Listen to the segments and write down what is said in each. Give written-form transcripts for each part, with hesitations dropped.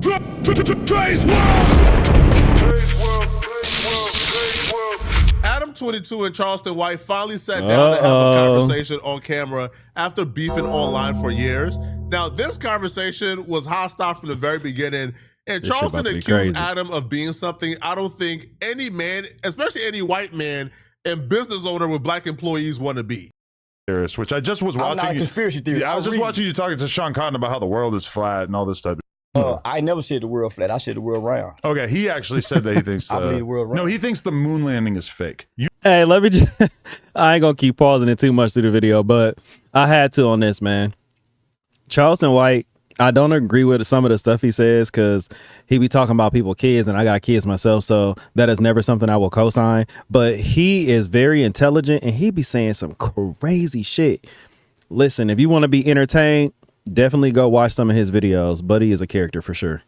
DRE'S World. Adam22 and Charleston White finally sat down to have a conversation on camera after beefing online for years. Now, this conversation was hostile from the very beginning, and Charleston accused Adam of being something I don't think any man, especially any white man and business owner with black employees, want to be. Which I just was watching. I'm not a conspiracy theorist. Yeah, I was just watching you talking to Sean Cotton about how the world is flat and all this type of I never said the world flat. I said the world round. Okay, he actually said that he thinks I believe the world round. No, he thinks the moon landing is fake. Hey, let me just, I ain't gonna keep pausing it too much through the video, but I had to on this, man. Charleston White, I don't agree with some of the stuff he says because he be talking about people's kids, and I got kids myself, so that is never something I will co-sign. But he is very intelligent, and he be saying some crazy shit. Listen, if you want to be entertained, definitely go watch some of his videos. Buddy is a character for sure.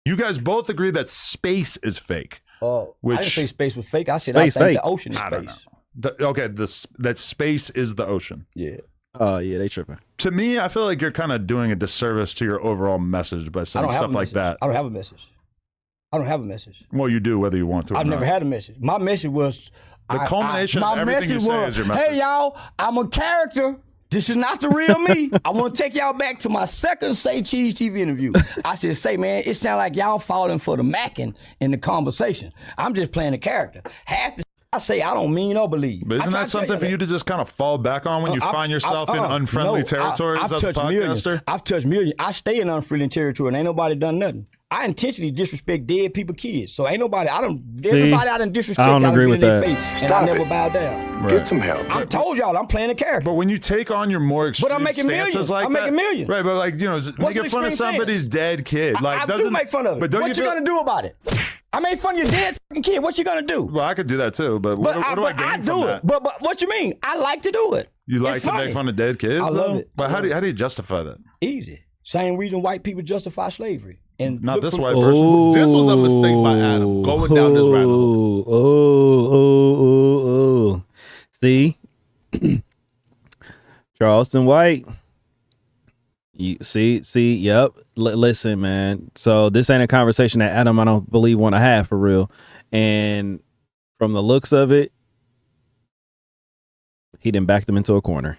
You guys both agree that space is fake. Oh, I didn't say space was fake. I said space I think fake. the ocean is I don't space. know. That space is the ocean. Yeah. Oh, yeah, they tripping. To me, I feel like you're kind of doing a disservice to your overall message by saying stuff like that. I don't have a message. I don't have a message. Well, you do whether you want to or I've never had a message. My message was... The culmination of everything you say is your message. Hey, y'all, I'm a character. This is not the real me. I want to take y'all back to my second Say Cheese TV interview. I said, say, man, it sounds like y'all falling for the macking in the conversation. I'm just playing a character. Half the I say I don't mean or believe. But isn't that something for you to just kind of fall back on when you find yourself in unfriendly territories as a podcaster? I've touched millions. I stay in unfriendly territory and ain't nobody done nothing. I intentionally disrespect dead people, kids. So ain't nobody, everybody I done disrespect. I don't agree with that. And I never bow down. Right. Get some help. I told y'all I'm playing a character. But when you take on your more extreme But I'm making millions. like I'm making millions. Right, but like, you know, making fun of somebody's dead kid. Like, I do make fun of it. But don't what you gonna do about it? I made fun of your dead fucking kid. What you gonna do? Well, I could do that too, but what do I gain from that? But what you mean? I like to do it. You like to make fun of dead kids? I love it. But how do you justify that? Easy. Same reason white people justify slavery. And not this white person. This was a mistake by Adam going down this rabbit hole. See, Charleston White. You see, yep. Listen, man. So this ain't a conversation that Adam, I don't believe, want to have for real. And from the looks of it, he didn't back them into a corner.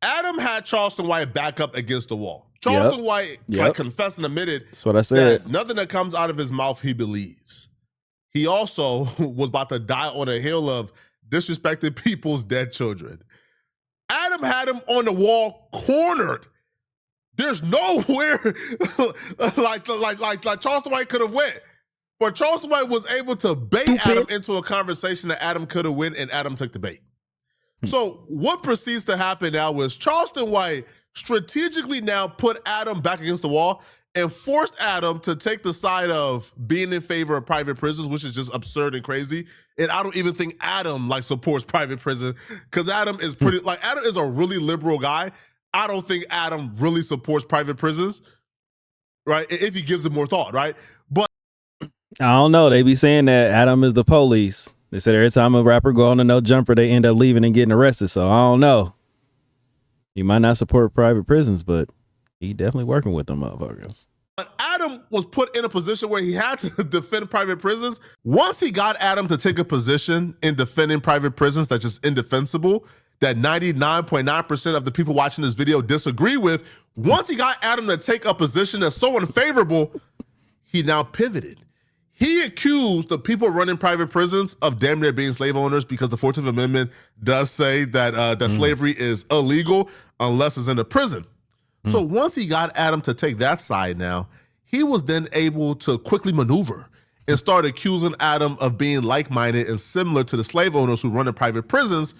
Adam had Charleston White back up against the wall. Charleston White like, confessed and admitted that's what I said. That nothing that comes out of his mouth he believes. He also was about to die on a hill of disrespecting people's dead children. Adam had him on the wall cornered. There's nowhere like Charleston White could have went. But Charleston White was able to bait Adam into a conversation that Adam could have win, and Adam took the bait. So what proceeds to happen now is Charleston White strategically now put Adam back against the wall and forced Adam to take the side of being in favor of private prisons, which is just absurd and crazy. And I don't even think Adam like supports private prison because Adam is pretty like Adam is a really liberal guy. I don't think Adam really supports private prisons, right? If he gives it more thought, right? But I don't know. They be saying that Adam is the police. They said every time a rapper go on a no jumper, they end up leaving and getting arrested. So I don't know. He might not support private prisons, but he definitely working with them motherfuckers. But Adam was put in a position where he had to defend private prisons. Once he got Adam to take a position in defending private prisons that's just indefensible, that 99.9% of the people watching this video disagree with, once he got Adam to take a position that's so unfavorable, he now pivoted. He accused the people running private prisons of damn near being slave owners because the 14th Amendment does say that slavery is illegal unless it's in a prison. So once he got Adam to take that side now, he was then able to quickly maneuver and start accusing Adam of being like-minded and similar to the slave owners who run in private prisons,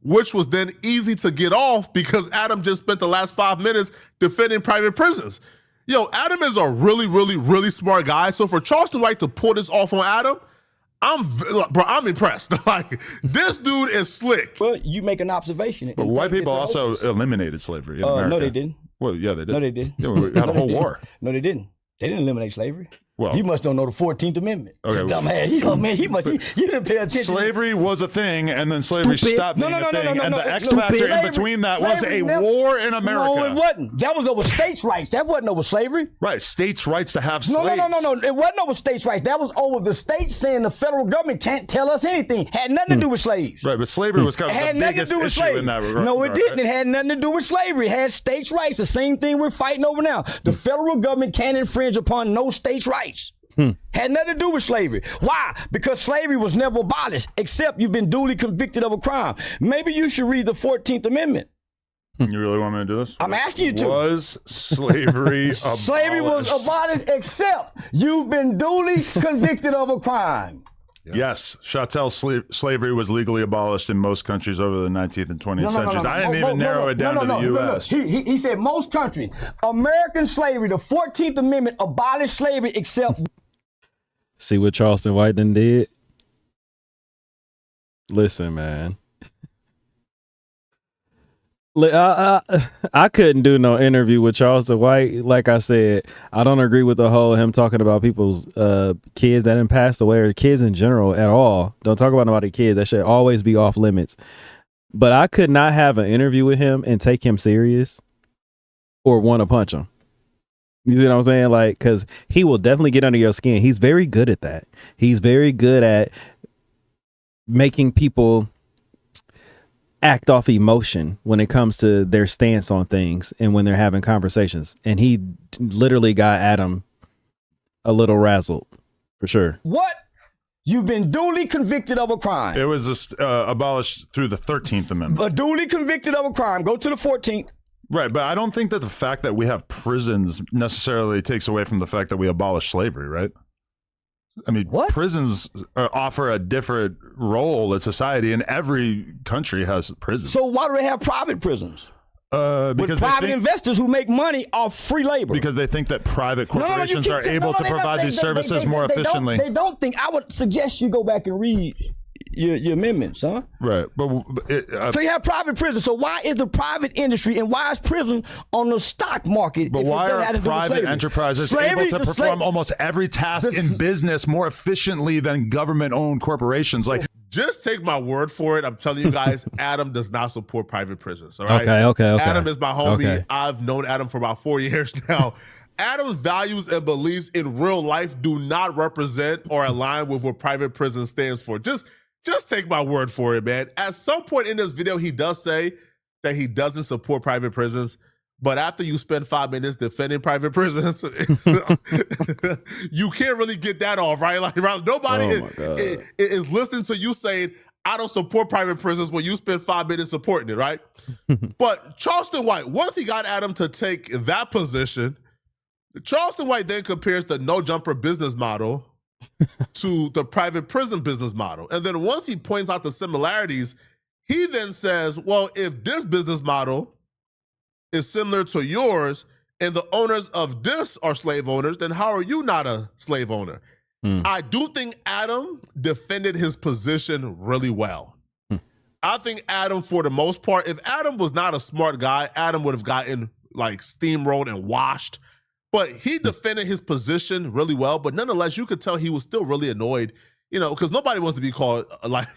which was then easy to get off because Adam just spent the last 5 minutes defending private prisons. Yo, Adam is a really, really, really smart guy. So for Charleston White to pull this off on Adam, I'm impressed. Like, this dude is slick. Well, you make an observation. But white people also eliminated slavery in America. No, they didn't. Well, yeah, they did. No, they didn't. Yeah, we had a whole war. No, they didn't. They didn't eliminate slavery. Well, you must don't know the 14th Amendment. Okay, Dumbass. You didn't pay attention. Slavery was a thing, and then slavery stopped being a thing, and the X Stupid. factor in between that was a war in America. No, it wasn't. That was over states' rights. That wasn't over slavery. Right, states' rights to have slaves. No. It wasn't over states' rights. That was over the states saying the federal government can't tell us anything. Had nothing to do with slaves. Right, but slavery was kind of the biggest issue in that regard. No, it didn't. Right? It had nothing to do with slavery. It had states' rights. The same thing we're fighting over now. The federal government can't infringe upon no states' rights. Had nothing to do with slavery. Why? Because slavery was never abolished, except you've been duly convicted of a crime. Maybe you should read the 14th Amendment. You really want me to do this? I'm asking you to. Was slavery abolished? Slavery was abolished, except you've been duly convicted of a crime. Yes, chattel slavery was legally abolished in most countries over the 19th and 20th centuries. I didn't even narrow it down to the U.S. He said most countries. American slavery, the 14th Amendment abolished slavery except... See what Charleston White done did? Listen, man. I couldn't do no interview with Charleston White. Like I said, I don't agree with the whole him talking about people's kids that didn't pass away or kids in general at all. Don't talk about nobody kids. That should always be off limits. But I could not have an interview with him and take him serious or want to punch him. You know what I'm saying? Like, because he will definitely get under your skin. He's very good at that. He's very good at making people act off emotion when it comes to their stance on things and when they're having conversations. And he literally got Adam a little razzled, for sure. What? You've been duly convicted of a crime. It was abolished through the 13th Amendment. Duly convicted of a crime. Go to the 14th. Right, but I don't think that the fact that we have prisons necessarily takes away from the fact that we abolish slavery, right? I mean, prisons offer a different role in society, and every country has prisons. So why do they have private prisons? Because with private investors who make money off free labor. Because they think that private corporations are able to provide these services more efficiently. They don't think. I would suggest you go back and read your amendments, huh? Right. But so you have private prisons. So why is the private industry and why is prison on the stock market? But why are private enterprises able to perform almost every task in business more efficiently than government-owned corporations? Like, just take my word for it. I'm telling you guys, Adam does not support private prisons. All right. Okay. Adam is my homie. Okay. I've known Adam for about 4 years now. Adam's values and beliefs in real life do not represent or align with what private prison stands for. Just take my word for it, man. At some point in this video, he does say that he doesn't support private prisons, but after you spend 5 minutes defending private prisons, you can't really get that off, right? Like, nobody is listening to you saying, I don't support private prisons when you spend 5 minutes supporting it, right? But Charleston White, once he got Adam to take that position, Charleston White then compares the no-jumper business model to the private prison business model. And then once he points out the similarities, he then says, well, if this business model is similar to yours and the owners of this are slave owners, then how are you not a slave owner? I do think Adam defended his position really well. I think Adam, for the most part, if Adam was not a smart guy, Adam would have gotten like steamrolled and washed. But he defended his position really well. But nonetheless, you could tell he was still really annoyed, you know, because nobody wants to be called like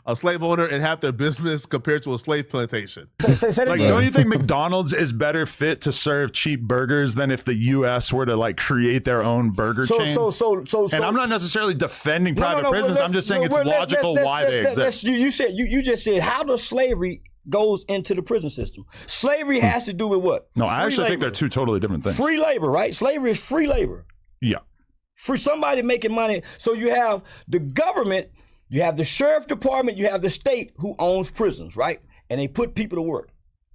a slave owner and have their business compared to a slave plantation. Like, don't you think McDonald's is better fit to serve cheap burgers than if the U.S. were to like create their own burger chain? And I'm not necessarily defending private prisons. I'm just saying it's logical why they exist. You just said, how does slavery goes into the prison system? Slavery has to do with what? No, I actually think they're two totally different things. Free labor, right? Slavery is free labor. Yeah. For somebody making money. So you have the government, you have the sheriff department, you have the state who owns prisons, right? And they put people to work.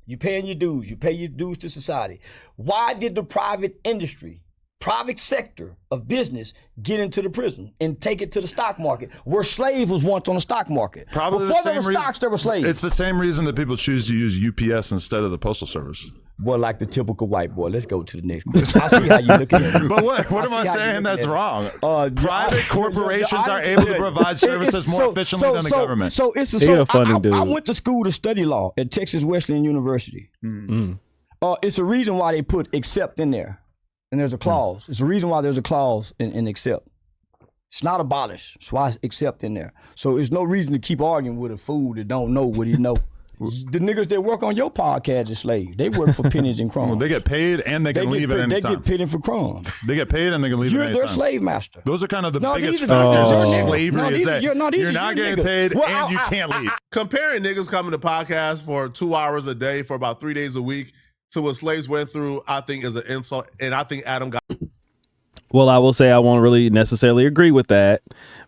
You paying your dues, you pay your dues to society. Why did the private industry, private sector of business get into the prison and take it to the stock market, where slaves was once on the stock market? Probably before there were stocks, there were slaves. It's the same reason that people choose to use UPS instead of the Postal Service. Boy, like the typical white boy. Let's go to the next question. I see how you look at it. But what am I saying that's wrong? Private corporations are able to provide services more efficiently than the government. So it's I went to school to study law at Texas Wesleyan University. It's a reason why they put except in there. and there's a clause. It's the reason why there's a clause in accept. It's not abolished. That's why it's accept in there. So there's no reason to keep arguing with a fool that don't know what he know. The niggas that work on your podcast are slaves. They work for pennies and crumbs. Well, they get paid and they can leave at any time. They get paid for crumbs. They get paid and they can leave at any time. You're their slave master. Those are kind of the No, biggest these are- factors of these are- slavery no, is these that are- you're- no, these you're are not your getting niggas. paid Well, and you can't leave. Comparing niggas coming to podcast for 2 hours a day for about 3 days a week to what slaves went through, I think is an insult. And I think Adam got. Well, I will say I won't really necessarily agree with that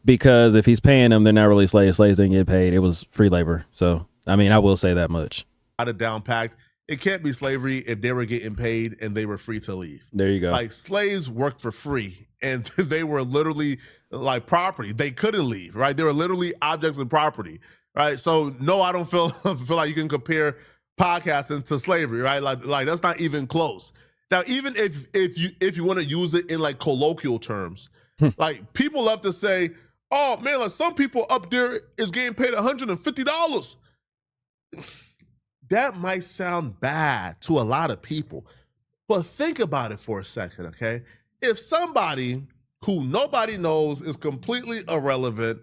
because if he's paying them, they're not really slaves. Slaves didn't get paid. It was free labor. So, I mean, I will say that much. It down packed. It can't be slavery if they were getting paid and they were free to leave. There you go. Like slaves worked for free and they were literally like property. They couldn't leave, right? They were literally objects of property, right? So no, I don't feel like you can compare podcasting to slavery, right? Like that's not even close. Now, even if you want to use it in like colloquial terms, like people love to say, "Oh man, like some people up there is getting paid $150." That might sound bad to a lot of people, but think about it for a second, okay? If somebody who nobody knows is completely irrelevant,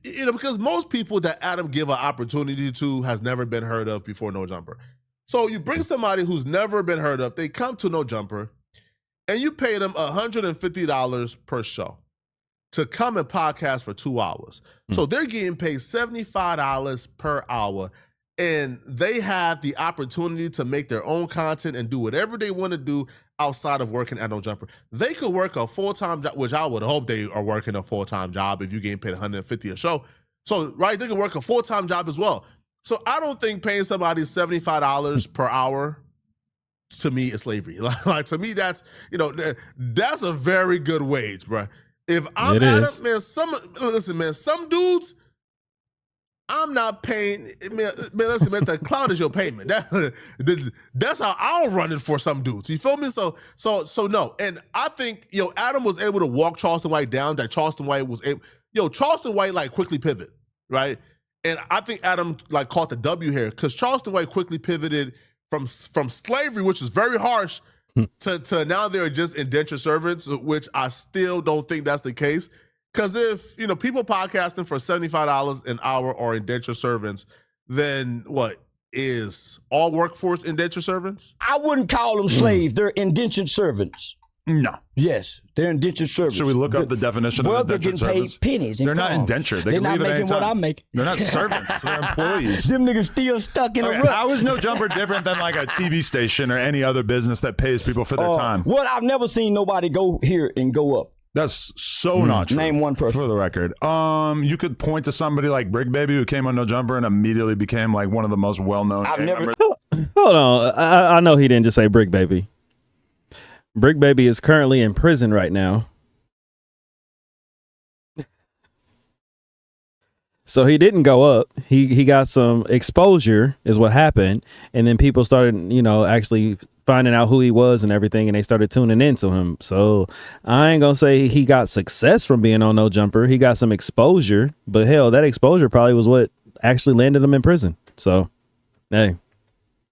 you know, because most people that Adam give an opportunity to has never been heard of before No Jumper. So you bring somebody who's never been heard of, they come to No Jumper, and you pay them $150 per show to come and podcast for 2 hours. So they're getting paid $75 per hour. And they have the opportunity to make their own content and do whatever they want to do outside of working at No Jumper. They could work a full-time job, which I would hope they are working a full-time job if you're getting paid $150 a show. So, right, they could work a full-time job as well. So I don't think paying somebody $75 per hour, to me, is slavery. Like to me, that's, you know, that's a very good wage, bro. If I'm Adam, man, some dudes, I'm not paying, man, listen, man, the cloud is your payment. That's how I'll run it for some dudes. You feel me? So no. And I think, Adam was able to walk Charleston White down, that Charleston White was able, Charleston White like quickly pivot, right? And I think Adam like caught the W here because Charleston White quickly pivoted from slavery, which is very harsh, to now they're just indentured servants, which I still don't think that's the case. Because if, people podcasting for $75 an hour are indentured servants, then what, is all workforce indentured servants? I wouldn't call them slaves. They're indentured servants. No. Yes, they're indentured servants. Should we look up the definition of indentured they're getting servants? paid pennies. They're not indentured. They're not making what I'm making. They're not servants. They're employees. Them niggas still stuck in a rut. How is No Jumper different than like a TV station or any other business that pays people for their time? Well, I've never seen nobody go here and go up. That's so not true. Name one person. For the record. You could point to somebody like Brick Baby who came on No Jumper and immediately became like one of the most well-known. Hold on. I know he didn't just say Brick Baby. Brick Baby is currently in prison right now. So he didn't go up. He got some exposure is what happened. And then people started, actually finding out who he was and everything. And they started tuning into him. So I ain't going to say he got success from being on No Jumper. He got some exposure. But hell, that exposure probably was what actually landed him in prison. So, hey.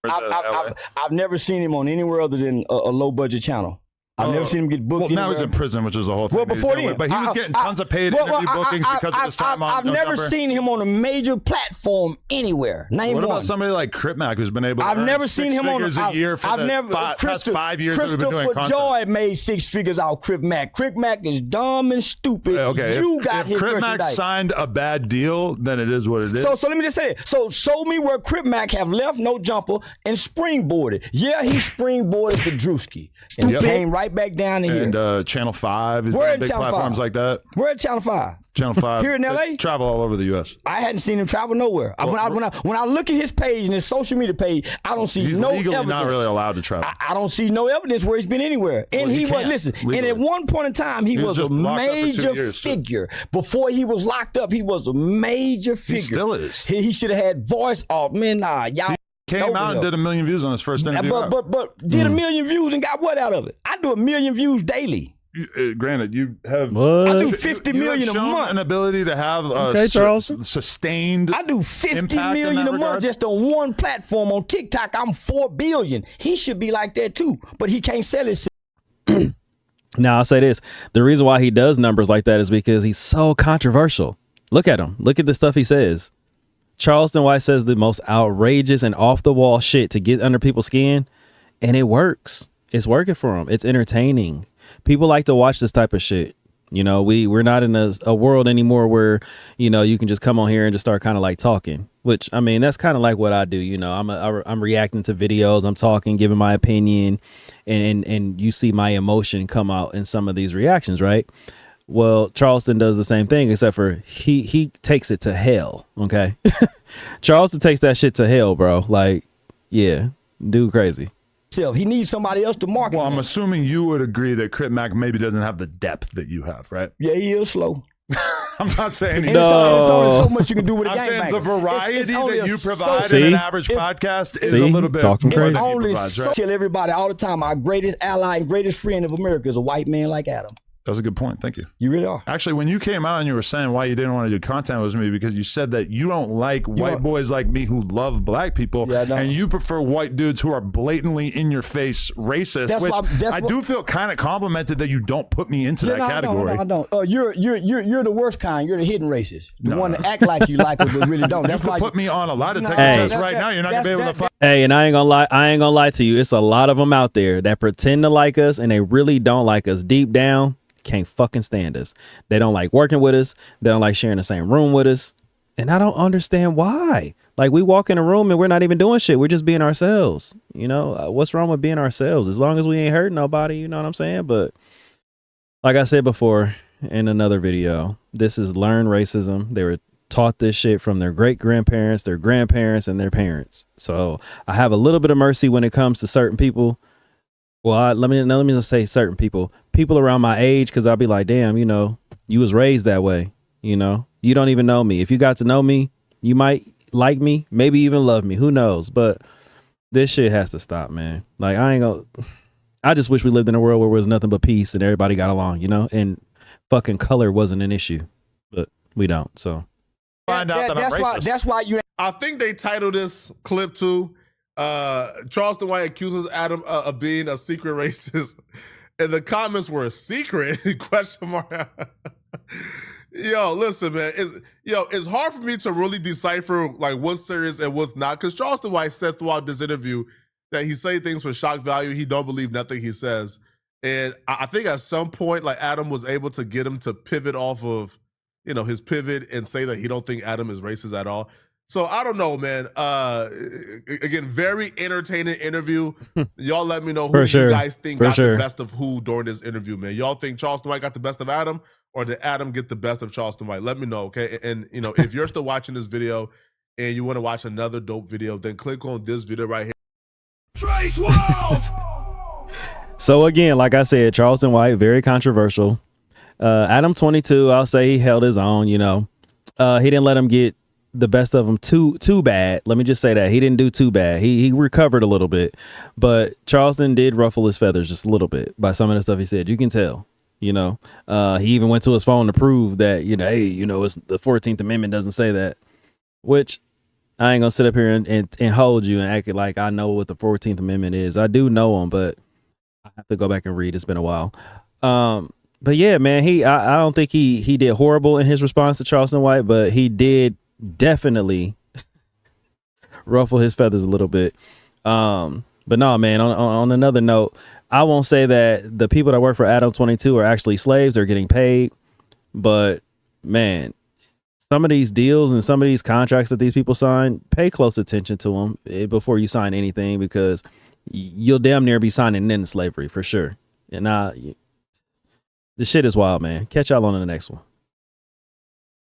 I've never seen him on anywhere other than a low budget channel. I've never seen him get booked. Well, now he's in prison, which is the whole thing. Well, before then, but he was getting tons of paid interview bookings because of his time on I've never seen him on a major platform anywhere. Name what one. about somebody like Crip Mac who's been able to earn never 6 seen him on a year for past 5 years that we've been doing Christopher content? Joy made 6 figures out Crip Mac. Crip Mac is dumb and stupid. Okay, you got if his Crip Mac merchandise. signed a bad deal, then it is what it is. So let me just say it. So show me where Crip Mac have left No Jumper and springboarded. Yeah, he springboarded to Drewski and came right back down to here. And Channel 5 is Where big Channel platforms 5? like that. We're at Channel 5. Channel 5 Here in LA? They travel all over the U.S. I hadn't seen him travel nowhere. When I look at his page and his social media page, I don't see He's no legally evidence. not really allowed to travel. I don't see no evidence where he's been anywhere. And Well, he was, can't, listen, legally. and at one point in time, he was a just locked up for 2 major years, too. figure. Before he was locked up, he was a major figure. He still is. He should have had voice. Oh, man, nah, y'all. Came out and did 1 million views on his first interview. But did 1 million views and got what out of it? I do 1 million views daily. Granted, you have I do 50 million a shown month. an ability to have sustained. I do 50 impact in million that a month regard. just on one platform on TikTok. I'm 4 billion. He should be like that too, but he can't sell his. Now I'll say this: the reason why he does numbers like that is because he's so controversial. Look at him. Look at the stuff he says. Charleston White says the most outrageous and off the wall shit to get under people's skin, and it works. It's working for him. It's entertaining. People like to watch this type of shit. You know, we're not in a world anymore where, you know, you can just come on here and just start kind of like talking, which, I mean, that's kind of like what I do. You know, I'm reacting to videos, I'm talking, giving my opinion, and you see my emotion come out in some of these reactions, right? Well, Charleston does the same thing, except for he takes it to hell. Okay. Charleston takes that shit to hell, bro. Like, yeah, dude crazy. He needs somebody else to market. Well, I'm assuming you would agree that Crip Mac maybe doesn't have the depth that you have, right? Yeah, he is slow. I'm not saying And it's only so much you can do with a I'm gangbang. saying the variety that you provide See? in an average podcast is See? a little bit Talking more crazy. than It's he only provides, so right? tell everybody all the time, our greatest ally and greatest friend of America is a white man like Adam. That's a good point. Thank you. You really are. Actually, when you came out and you were saying why you didn't want to do content with me, because you said that you don't like white boys like me who love black people, Yeah, I know. and you prefer white dudes who are blatantly in your face racist, That's which why- that's I what- do feel kind of complimented that you don't put me into that category. I don't. You're the worst kind. You're the hidden racist. The one that act like you like us but really don't. That's You why could put me on a lot of No, technical Hey. tests right now. You're not going to be able to find. Hey, and I ain't gonna lie to you. It's a lot of them out there that pretend to like us and they really don't like us. Deep down, can't fucking stand us. They don't like working with us. They don't like sharing the same room with us. And I don't understand why. Like, we walk in a room and we're not even doing shit. We're just being ourselves. You know, what's wrong with being ourselves? As long as we ain't hurting nobody, you know what I'm saying? But like I said before in another video, this is learned racism. They were taught this shit from their great grandparents, their grandparents, and their parents. So I have a little bit of mercy when it comes to certain people. Well, let me just say certain people around my age, because I'll be like, damn, you know, you was raised that way. You know, you don't even know me. If you got to know me, you might like me, maybe even love me. Who knows? But this shit has to stop, man. Like, I just wish we lived in a world where there was nothing but peace and everybody got along, you know, and fucking color wasn't an issue, but we don't. So Find out that I'm racist. That's why you. I think they titled this clip too. Charleston White accuses Adam of being a secret racist, and the comments were secret question mark. Yo, listen, man. It's hard for me to really decipher like what's serious and what's not, because Charleston White said throughout this interview that he say things for shock value. He don't believe nothing he says, and I think at some point, like, Adam was able to get him to pivot off of, you know, his pivot and say that he don't think Adam is racist at all. So I don't know, man. Again, very entertaining interview. Y'all let me know who you guys think got the best of who during this interview, man. Y'all think Charleston White got the best of Adam, or did Adam get the best of Charleston White? Let me know, okay? And you know, if you're still watching this video and you want to watch another dope video, then click on this video right here. DRE'SWORLD! So again, like I said, Charleston White, very controversial. Adam22, I'll say he held his own, you know. He didn't let him get the best of him too bad. Let me just say that. He didn't do too bad. He recovered a little bit. But Charleston did ruffle his feathers just a little bit by some of the stuff he said. You can tell, you know. He even went to his phone to prove that, you know, hey, you know, it's the 14th Amendment doesn't say that. Which I ain't gonna sit up here and hold you and act like I know what the 14th Amendment is. I do know them, but I have to go back and read. It's been a while. But yeah, man, I don't think he did horrible in his response to Charleston White, but he did definitely ruffle his feathers a little bit. But no, man, on another note, I won't say that the people that work for Adam22 are actually slaves. They're getting paid. But man, some of these deals and some of these contracts that these people sign, pay close attention to them before you sign anything, because you'll damn near be signing into slavery for sure. And the shit is wild, man. Catch y'all on the next one.